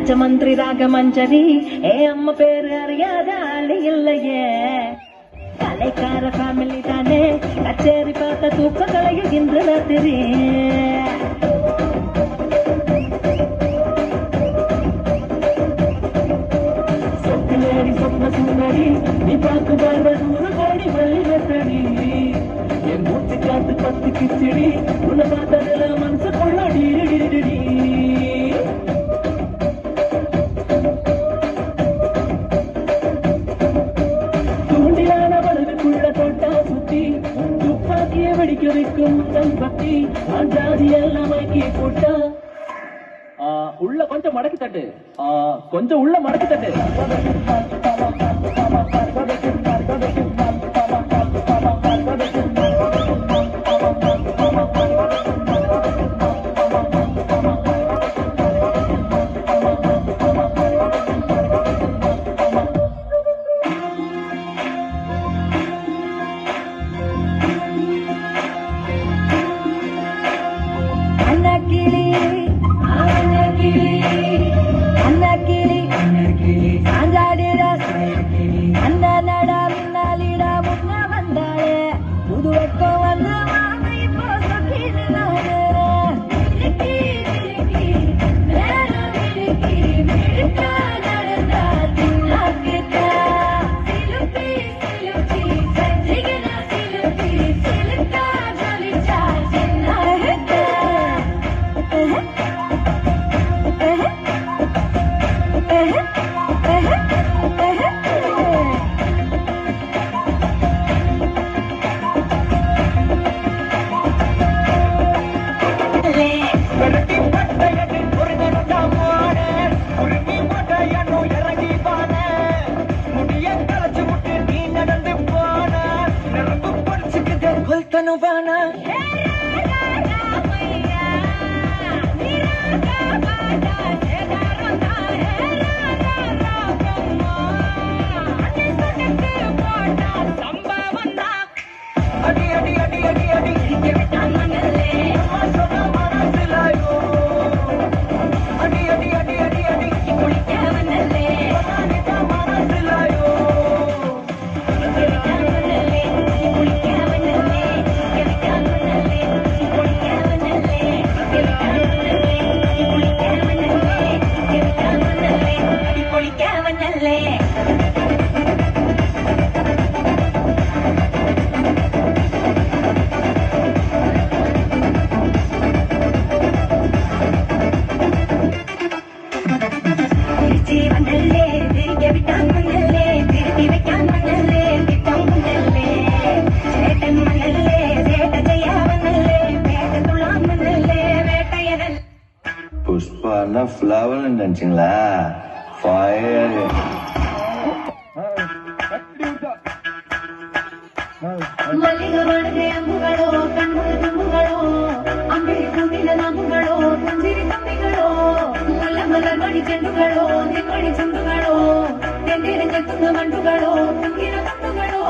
ராஜமந்திரி ராகமஞ்சரி அம்மா பேரு அறியாத ஆளு இல்லையே கலைக்கார ஃபேமிலி தானே கச்சேரி பார்த்த தூக்க கலையுகின்ற ராத்திரி சொப்ன சுந்தரி நீ பார்த்து பார்வை 100 கோடி வழி வெத்தடி என் மூச்சு காத்து பத்து கிச்சடி உன்னை பார்த்ததுல மனசு கொள்ளடி வெடிக்க வைக்கும் பத்தி ஜாதி எல்லாம் மைக்கி போட்டா உள்ள கொஞ்சம் மடக்கி தட்டு கொஞ்சம் உள்ள மடக்கி தட்டு புஷ்பா ஃப்ளவர் நினைச்சிங்களா ஃபயர் மல்லிகை அம்புகளோ கண்முக தும்புகளோ அம்பிழி கூட்டில நாம்புகளோ புஞ்சிரி தம்பிகளோ முல்ல மலர் மணி செண்டுகளோ நிம்மணி சுண்டுகளோ தென்னிறங்க துங்க மண்டுகளோ துங்கிற கண்டுகளோ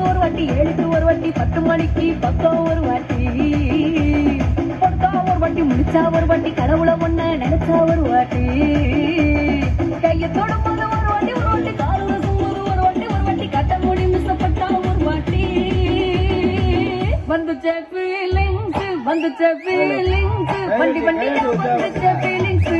ஒரு வாட்டி 7க்கு ஒரு வாட்டி 10 மணிக்கு பக்கம் ஒரு வாட்டி பொறுத்தா ஒரு வாட்டி முடிச்சா ஒரு வாட்டி கடவுளை ஒண்ணு நினைச்சா ஒரு வாட்டி கையை தொடும்போது ஒரு வாட்டி காலுல சும்போது ஒரு வாட்டி கட்ட மூடி மிஸ்ஸப்பட்டா ஒரு வாட்டி வந்துச்ச ஃபீலிங்ஸ் வண்டி வந்துச்ச ஃபீலிங்ஸ்